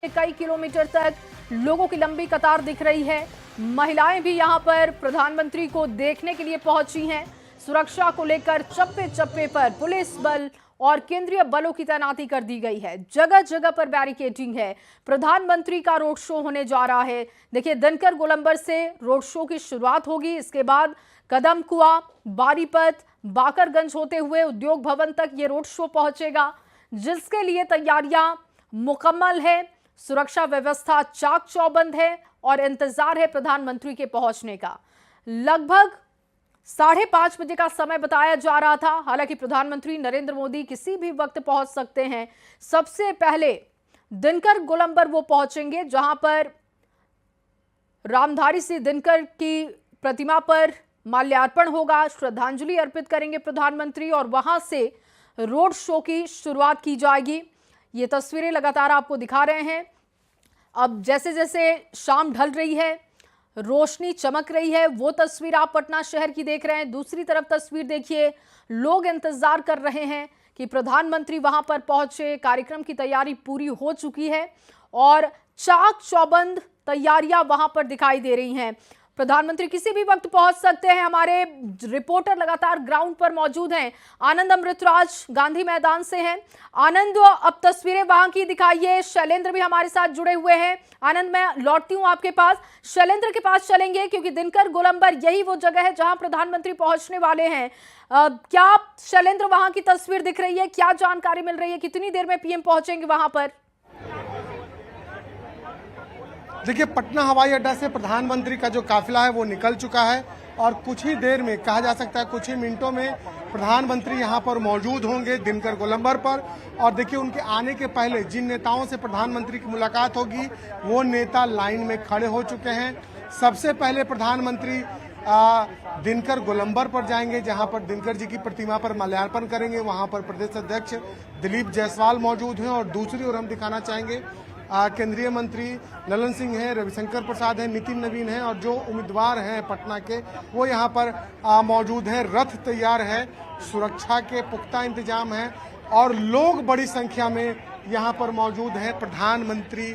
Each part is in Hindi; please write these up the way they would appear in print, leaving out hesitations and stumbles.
कई किलोमीटर तक लोगों की लंबी कतार दिख रही है। महिलाएं भी यहां पर प्रधानमंत्री को देखने के लिए पहुंची हैं। सुरक्षा को लेकर चप्पे चप्पे पर पुलिस बल और केंद्रीय बलों की तैनाती कर दी गई है। जगह जगह पर बैरिकेडिंग है। प्रधानमंत्री का रोड शो होने जा रहा है। देखिए, दिनकर गोलंबर से रोड शो की शुरुआत होगी। इसके बाद कदमकुआ, बारीपत, बाकरगंज होते हुए उद्योग भवन तक ये रोड शो पहुंचेगा, जिसके लिए तैयारियां मुकम्मल है। सुरक्षा व्यवस्था चाक चौबंद है और इंतजार है प्रधानमंत्री के पहुंचने का। लगभग 5:30 बजे का समय बताया जा रहा था। हालांकि प्रधानमंत्री नरेंद्र मोदी किसी भी वक्त पहुंच सकते हैं। सबसे पहले दिनकर गोलंबर वो पहुंचेंगे, जहां पर रामधारी सिंह दिनकर की प्रतिमा पर माल्यार्पण होगा, श्रद्धांजलि अर्पित करेंगे प्रधानमंत्री और वहां से रोड शो की शुरुआत की जाएगी। ये तस्वीरें लगातार आपको दिखा रहे हैं। अब जैसे जैसे शाम ढल रही है, रोशनी चमक रही है, वो तस्वीर आप पटना शहर की देख रहे हैं। दूसरी तरफ तस्वीर देखिए, लोग इंतजार कर रहे हैं कि प्रधानमंत्री वहां पर पहुंचे। कार्यक्रम की तैयारी पूरी हो चुकी है और चाक चौबंद तैयारियां वहां पर दिखाई दे रही हैं। प्रधानमंत्री किसी भी वक्त पहुंच सकते हैं। हमारे रिपोर्टर लगातार ग्राउंड पर मौजूद हैं। आनंद अमृतराज गांधी मैदान से हैं। आनंद, अब तस्वीरें वहां की दिखाइए। शैलेंद्र भी हमारे साथ जुड़े हुए हैं। आनंद, मैं लौटती हूं आपके पास। शैलेंद्र के पास चलेंगे क्योंकि दिनकर गोलंबर यही वो जगह है जहां प्रधानमंत्री पहुंचने वाले हैं। क्या शैलेंद्र वहां की तस्वीर दिख रही है? क्या जानकारी मिल रही है? कितनी देर में पीएम पहुंचेंगे वहां पर? देखिए, पटना हवाई अड्डा से प्रधानमंत्री का जो काफिला है वो निकल चुका है और कुछ ही देर में, कहा जा सकता है कुछ ही मिनटों में, प्रधानमंत्री यहां पर मौजूद होंगे दिनकर गोलंबर पर। और देखिए, उनके आने के पहले जिन नेताओं से प्रधानमंत्री की मुलाकात होगी वो नेता लाइन में खड़े हो चुके हैं। सबसे पहले प्रधानमंत्री दिनकर गोलंबर पर जाएंगे, जहां पर दिनकर जी की प्रतिमा पर माल्यार्पण करेंगे। वहां पर प्रदेश अध्यक्ष दिलीप जायसवाल मौजूद हैं और दूसरी ओर हम दिखाना चाहेंगे केंद्रीय मंत्री ललन सिंह हैं, रविशंकर प्रसाद हैं, नितिन नवीन हैं और जो उम्मीदवार हैं पटना के वो यहाँ पर मौजूद हैं। रथ तैयार है, सुरक्षा के पुख्ता इंतजाम है और लोग बड़ी संख्या में यहाँ पर मौजूद हैं। प्रधानमंत्री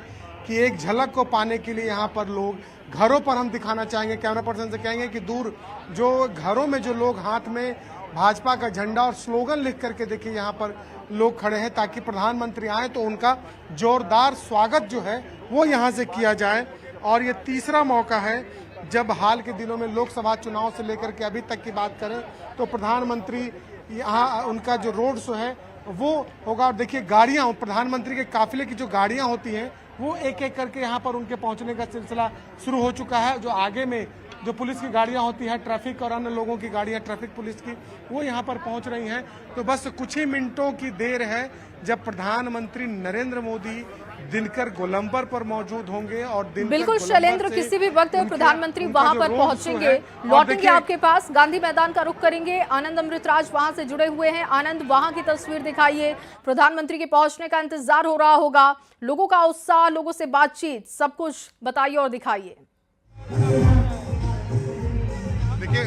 की एक झलक को पाने के लिए यहाँ पर लोग घरों पर हम दिखाना चाहेंगे, कैमरा पर्सन से कहेंगे कि दूर जो घरों में जो लोग हाथ में भाजपा का झंडा और स्लोगन लिख करके देखिए यहाँ पर लोग खड़े हैं, ताकि प्रधानमंत्री आए तो उनका जोरदार स्वागत जो है वो यहाँ से किया जाए। और ये तीसरा मौका है जब हाल के दिनों में लोकसभा चुनाव से लेकर के अभी तक की बात करें तो प्रधानमंत्री यहाँ उनका जो रोड शो है वो होगा। और देखिए, गाड़ियाँ, प्रधानमंत्री के काफिले की जो गाड़ियाँ होती हैं वो एक एक करके यहाँ पर उनके पहुँचने का सिलसिला शुरू हो चुका है। जो आगे में जो पुलिस की गाड़ियां होती है, ट्रैफिक और अन्य लोगों की गाड़ियां, ट्रैफिक पुलिस की, वो यहां पर पहुंच रही हैं। तो बस कुछ ही मिनटों की देर है जब प्रधानमंत्री नरेंद्र मोदी दिनकर गोलंबर पर मौजूद होंगे और बिल्कुल शैलेंद्र, किसी भी वक्त प्रधानमंत्री वहां पर पहुंचेंगे। लौटेंगे आपके पास, गांधी मैदान का रुख करेंगे। आनंद अमृतराज वहां से जुड़े हुए हैं। आनंद, वहां की तस्वीर दिखाइए। प्रधानमंत्री के पहुंचने का इंतजार हो रहा होगा, लोगों का उत्साह, लोगों से बातचीत, सब कुछ बताइए और दिखाइए। देखिए,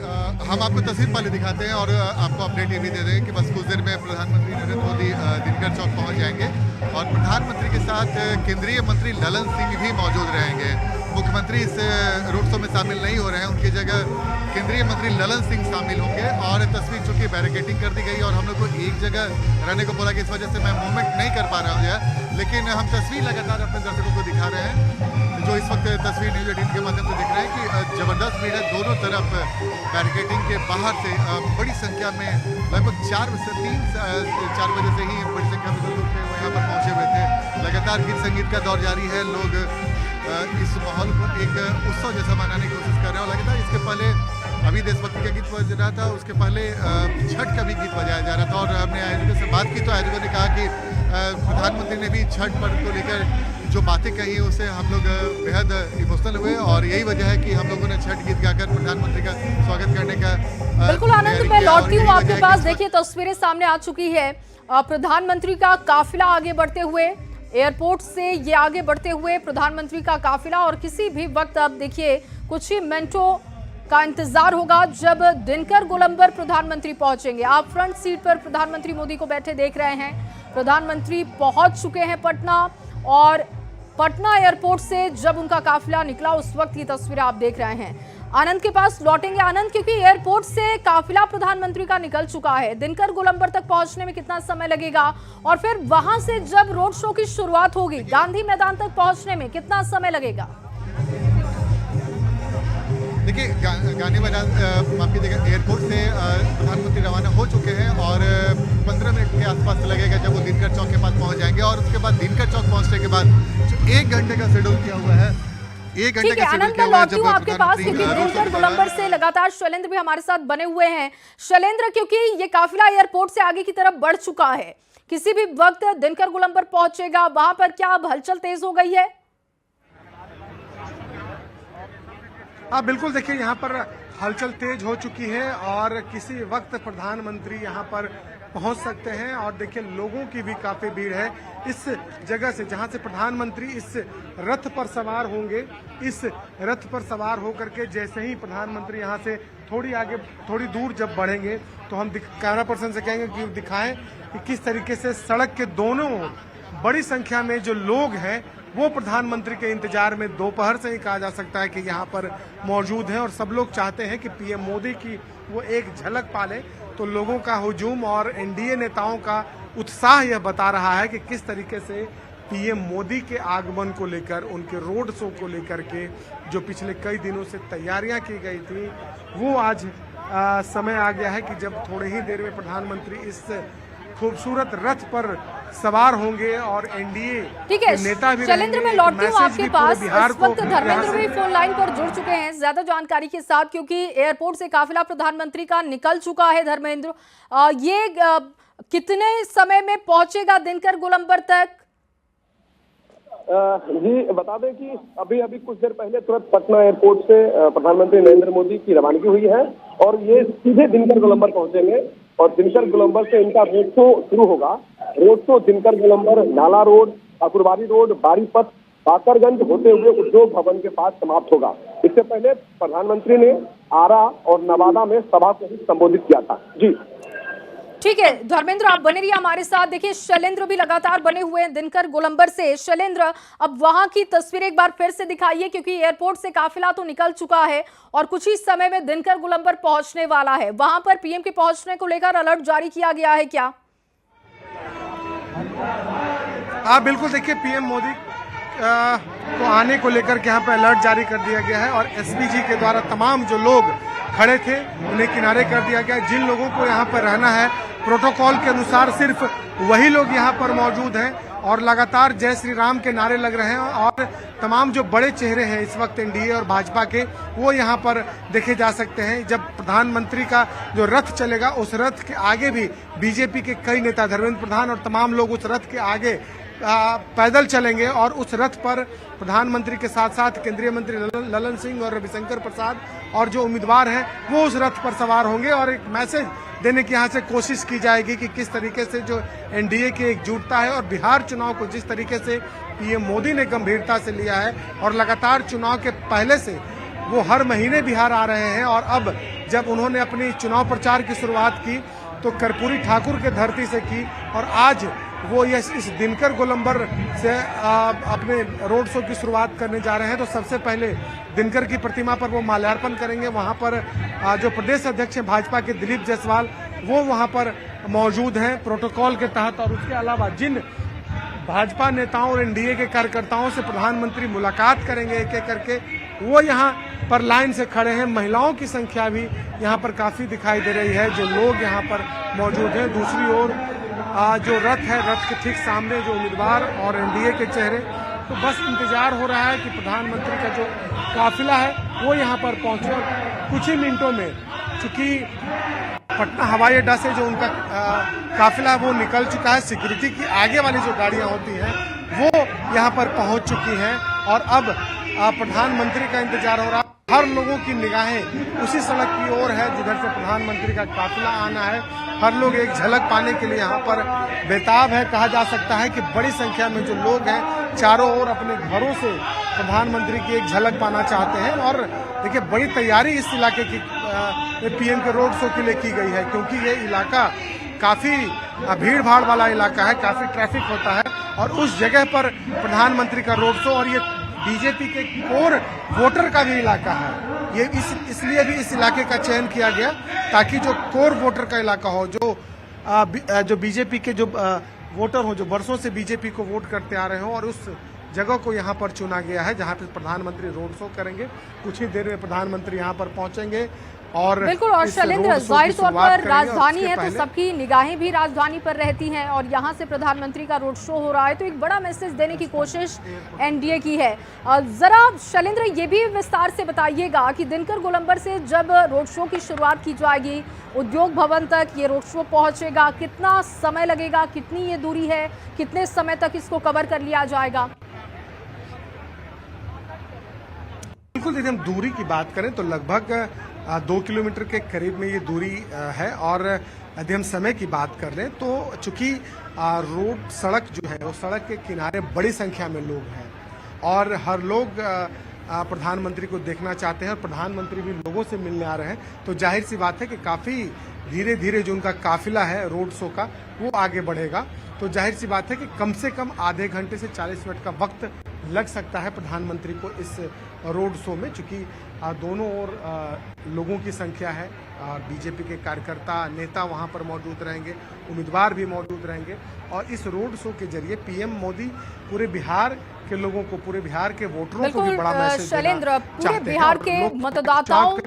हम आपको तस्वीर पहले दिखाते हैं और आपको अपडेट ये भी दे दें कि बस कुछ देर में प्रधानमंत्री नरेंद्र मोदी दिनकर चौक पहुंच जाएंगे और प्रधानमंत्री के साथ केंद्रीय मंत्री ललन सिंह भी मौजूद रहेंगे। मुख्यमंत्री इस रोड शो में शामिल नहीं हो रहे हैं, उनकी जगह केंद्रीय मंत्री ललन सिंह शामिल होंगे। और तस्वीर चूंकि बैरिकेडिंग कर दी गई और हम लोग को एक जगह रहने को बोला कि इस वजह से मैं मूवमेंट नहीं कर पा रहा हूँ, लेकिन हम तस्वीर लगातार अपने दर्शकों को दिखा रहे हैं। जो इस वक्त तस्वीर न्यूज 18 के माध्यम से दिख रहे हैं कि जबरदस्त भीड़ है दोनों तरफ। बैरिकेडिंग के बाहर से बड़ी संख्या में, लगभग 4 बजे से ही बड़ी संख्या में लोग यहाँ पर पहुंचे हुए थे। लगातार गीत संगीत का दौर जारी है। लोग इस माहौल को एक उत्सव जैसा मनाने की कोशिश कर रहे हैं। और लगातार इसके पहले अभी देशभक्ति का गीत बज रहा था, उसके पहले छठ का भी गीत बजाया जा रहा था। और हमने आयोजकों से बात की तो आयोजकों ने कहा कि प्रधानमंत्री ने भी छठ पर्व को लेकर जो बातें कही उसे हम लोग बेहद इमोशनल हुए और यही वजह है कि हम लोगों ने छठ गीत गाकर प्रधानमंत्री का स्वागत करने का। बिल्कुल आनंद, मैं लौटती हूँ आपके पास। देखिए, तस्वीरें सामने आ चुकी है। प्रधानमंत्री का काफिला आगे बढ़ते हुए, एयरपोर्ट से ये आगे बढ़ते हुए प्रधानमंत्री का काफिला, और किसी भी वक्त अब देखिए कुछ ही मिनटों का इंतजार होगा जब दिनकर गोलंबर प्रधानमंत्री पहुंचेंगे। आप फ्रंट सीट पर प्रधानमंत्री मोदी को बैठे देख रहे हैं। प्रधानमंत्री पहुंच चुके हैं पटना और पटना एयरपोर्ट से जब उनका काफिला निकला उस वक्त की तस्वीरें आप देख रहे हैं। आनंद के पास लौटेंगे। आनंद, क्योंकि एयरपोर्ट से काफिला प्रधानमंत्री का निकल चुका है, दिनकर गोलंबर तक पहुंचने में कितना समय लगेगा और फिर वहां से जब रोड शो की शुरुआत होगी गांधी मैदान तक पहुंचने में कितना समय लगेगा? देखिए, गांधी मैदान माफ कीजिएगा, एयरपोर्ट से प्रधानमंत्री रवाना हो चुके हैं और 15 मिनट के आसपास लगेगा जब वो दिनकर चौक के पास पहुंच जाएंगे। और उसके बाद दिनकर चौक पहुंचने के बाद जो 1 घंटे का शेड्यूल किया हुआ है, 1 घंटे का शेड्यूल किया हुआ है जब आपके पास, क्योंकि दिनकर गोलंबर से लगातार शैलेंद्र भी हमारे साथ बने हुए हैं। शैलेंद्र, क्योंकि ये काफिला एयरपोर्ट से आगे की तरफ बढ़ चुका है, किसी भी वक्त दिनकर गोलंबर पहुंचेगा, वहां पर क्या अब हलचल तेज हो गई है? हाँ बिल्कुल, देखिए यहाँ पर हलचल तेज हो चुकी है और किसी वक्त प्रधानमंत्री यहाँ पर पहुंच सकते हैं। और देखिए लोगों की भी काफी भीड़ है इस जगह से जहां से प्रधानमंत्री इस रथ पर सवार होंगे। इस रथ पर सवार होकर के जैसे ही प्रधानमंत्री यहाँ से थोड़ी आगे थोड़ी दूर जब बढ़ेंगे तो हम कैमरा पर्सन से कहेंगे कि दिखाएं कि किस तरीके से सड़क के दोनों ओर बड़ी संख्या में जो लोग हैं वो प्रधानमंत्री के इंतजार में दोपहर से ही कहा जा सकता है कि यहाँ पर मौजूद हैं। और सब लोग चाहते हैं कि पीएम मोदी की वो एक झलक पाले। तो लोगों का हुजूम और एनडीए नेताओं का उत्साह यह बता रहा है कि किस तरीके से पीएम मोदी के आगमन को लेकर, उनके रोड शो को लेकर के जो पिछले कई दिनों से तैयारियां की गई थी वो आज समय आ गया है कि जब थोड़े ही देर में प्रधानमंत्री इस खूबसूरत रथ पर सवार होंगे और एनडीए के नेता भी शैलेंद्र, मैं लौटती हूँ आपके पास। इस वक्त धर्मेंद्र भी फोन लाइन पर जुड़ चुके हैं ज्यादा जानकारी के साथ, क्योंकि एयरपोर्ट से काफिला प्रधानमंत्री का निकल चुका है। धर्मेंद्र, ये कितने समय में पहुंचेगा दिनकर गोलंबर तक? जी बता दें कि अभी कुछ देर पहले तुरंत पटना एयरपोर्ट से प्रधानमंत्री नरेंद्र मोदी की रवानगी हुई है और ये सीधे दिनकर गोलंबर पहुंचेंगे और दिनकर गोलंबर से इनका रोड शो शुरू होगा। रोड शो दिनकर गोलंबर, नाला रोड, ठाकुरबाड़ी रोड, बारीपथ, बाकरगंज होते हुए उद्योग भवन के पास समाप्त होगा। इससे पहले प्रधानमंत्री ने आरा और नवादा में सभा को भी संबोधित किया था। जी ठीक है धर्मेंद्र, आप बने रहिए हमारे साथ। देखिए शैलेंद्र भी लगातार बने हुए हैं दिनकर गोलंबर से। शैलेंद्र, अब वहां की तस्वीर एक बार फिर से दिखाइए, क्योंकि एयरपोर्ट से काफिला तो निकल चुका है और कुछ ही समय में दिनकर गोलंबर पहुंचने वाला है। वहां पर पीएम के पहुंचने को लेकर अलर्ट जारी किया गया है क्या? हाँ बिल्कुल, देखिए पीएम मोदी को आने को लेकर के यहाँ पे अलर्ट जारी कर दिया गया है और एसपीजी के द्वारा तमाम जो लोग खड़े थे उन्हें किनारे कर दिया गया। जिन लोगों को यहाँ पर रहना है प्रोटोकॉल के अनुसार सिर्फ वही लोग यहाँ पर मौजूद हैं और लगातार जय श्री राम के नारे लग रहे हैं और तमाम जो बड़े चेहरे हैं इस वक्त एनडीए और भाजपा के वो यहाँ पर देखे जा सकते हैं। जब प्रधानमंत्री का जो रथ चलेगा उस रथ के आगे भी बीजेपी के कई नेता, धर्मेंद्र प्रधान और तमाम लोग उस रथ के आगे पैदल चलेंगे और उस रथ पर प्रधानमंत्री के साथ साथ केंद्रीय मंत्री ललन सिंह और रविशंकर प्रसाद और जो उम्मीदवार हैं वो उस रथ पर सवार होंगे और एक मैसेज देने की यहाँ से कोशिश की जाएगी कि किस तरीके से जो एनडीए की एकजुटता है और बिहार चुनाव को जिस तरीके से पीएम मोदी ने गंभीरता से लिया है और लगातार चुनाव के पहले से वो हर महीने बिहार आ रहे हैं और अब जब उन्होंने अपनी चुनाव प्रचार की शुरुआत की तो कर्पूरी ठाकुर के धरती से की और आज वो इस दिनकर गोलंबर से अपने रोड शो की शुरुआत करने जा रहे हैं। तो सबसे पहले दिनकर की प्रतिमा पर वो माल्यार्पण करेंगे। वहां पर जो प्रदेश अध्यक्ष हैं भाजपा के दिलीप जायसवाल वो वहां पर मौजूद हैं प्रोटोकॉल के तहत। और उसके अलावा जिन भाजपा नेताओं और एनडीए के कार्यकर्ताओं से प्रधानमंत्री मुलाकात करेंगे एक एक करके वो यहाँ पर लाइन से खड़े हैं। महिलाओं की संख्या भी यहाँ पर काफी दिखाई दे रही है, जो लोग यहाँ पर मौजूद हैं। दूसरी ओर जो रथ है, रथ के ठीक सामने जो उम्मीदवार और एनडीए के चेहरे, तो बस इंतजार हो रहा है कि प्रधानमंत्री का जो काफिला है वो यहाँ पर पहुंचे। कुछ ही मिनटों में, चूंकि पटना हवाई अड्डा से जो उनका काफिला वो निकल चुका है, सिक्योरिटी की आगे वाली जो गाड़ियां होती हैं वो यहाँ पर पहुंच चुकी हैं और अब प्रधानमंत्री का इंतजार हो रहा है। हर लोगों की निगाहें उसी सड़क की ओर है जिधर से प्रधानमंत्री का काफिला आना है। हर लोग एक झलक पाने के लिए यहाँ पर बेताब है। कहा जा सकता है कि बड़ी संख्या में जो लोग हैं चारों ओर अपने घरों से प्रधानमंत्री की एक झलक पाना चाहते हैं। और देखिए बड़ी तैयारी इस इलाके की पीएम के रोड शो के लिए की गई है, क्योंकि ये इलाका काफी भीड़ भाड़ वाला इलाका है, काफी ट्रैफिक होता है और उस जगह पर प्रधानमंत्री का रोड शो, और ये बीजेपी के कोर वोटर का भी इलाका है। ये इसलिए भी इस इलाके का चयन किया गया ताकि जो कोर वोटर का इलाका हो, जो बीजेपी के जो वोटर हो, जो वर्षों से बीजेपी को वोट करते आ रहे हो, और उस जगह को यहाँ पर चुना गया है जहाँ पे प्रधानमंत्री रोड शो करेंगे। कुछ ही देर में प्रधानमंत्री यहाँ पर पहुंचेंगे और बिल्कुल। और शैलेंद्र, जाहिर तौर पर राजधानी है तो सबकी निगाहें भी राजधानी पर रहती हैं और यहाँ से प्रधानमंत्री का रोड शो हो रहा है, तो एक बड़ा मैसेज देने की कोशिश एनडीए की है। जरा शैलेंद्र, ये भी विस्तार से बताइएगा कि दिनकर गोलंबर से जब रोड शो की शुरुआत की जाएगी, उद्योग भवन तक ये रोड शो पहुंचेगा, कितना समय लगेगा, कितनी ये दूरी है, कितने समय तक इसको कवर कर लिया जाएगा? बिल्कुल, यदि हम दूरी की बात करें तो लगभग 2 किलोमीटर के करीब में ये दूरी है। और यदि हम समय की बात कर लें तो चूंकि रोड सड़क जो है वो सड़क के किनारे बड़ी संख्या में लोग हैं और हर लोग प्रधानमंत्री को देखना चाहते हैं और प्रधानमंत्री भी लोगों से मिलने आ रहे हैं, तो जाहिर सी बात है कि काफी धीरे धीरे जो उनका काफिला है रोड शो का वो आगे बढ़ेगा। तो जाहिर सी बात है कि कम से कम आधे घंटे से 40 मिनट का वक्त लग सकता है प्रधानमंत्री को इस रोड शो में, चूंकि दोनों ओर लोगों की संख्या है। बीजेपी के कार्यकर्ता नेता वहां पर मौजूद रहेंगे, उम्मीदवार भी मौजूद रहेंगे और इस रोड शो के जरिए पीएम मोदी पूरे बिहार के लोगों को, पूरे बिहार के वोटरों को भी बड़ा मैसेज शैलेंद्र, पूरे बिहार के मतदाताओं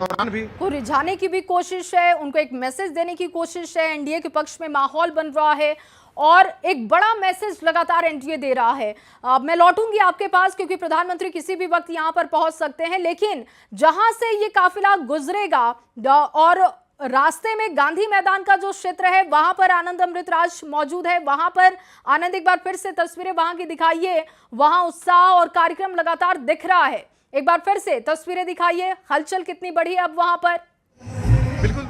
को रिझाने की भी कोशिश है, उनको एक मैसेज देने की कोशिश है। एनडीए के पक्ष में माहौल बन रहा है और एक बड़ा मैसेज लगातार एनडीए दे रहा है। मैं लौटूंगी आपके पास क्योंकि प्रधानमंत्री किसी भी वक्त यहां पर पहुंच सकते हैं, लेकिन जहां से ये काफिला गुजरेगा और रास्ते में गांधी मैदान का जो क्षेत्र है वहां पर आनंद अमृतराज मौजूद है। वहां पर आनंद, एक बार फिर से तस्वीरें वहां की दिखाइए, वहां उत्साह और कार्यक्रम लगातार दिख रहा है। एक बार फिर से तस्वीरें दिखाइए, हलचल कितनी बढ़ी है अब वहां पर। बिल्कुल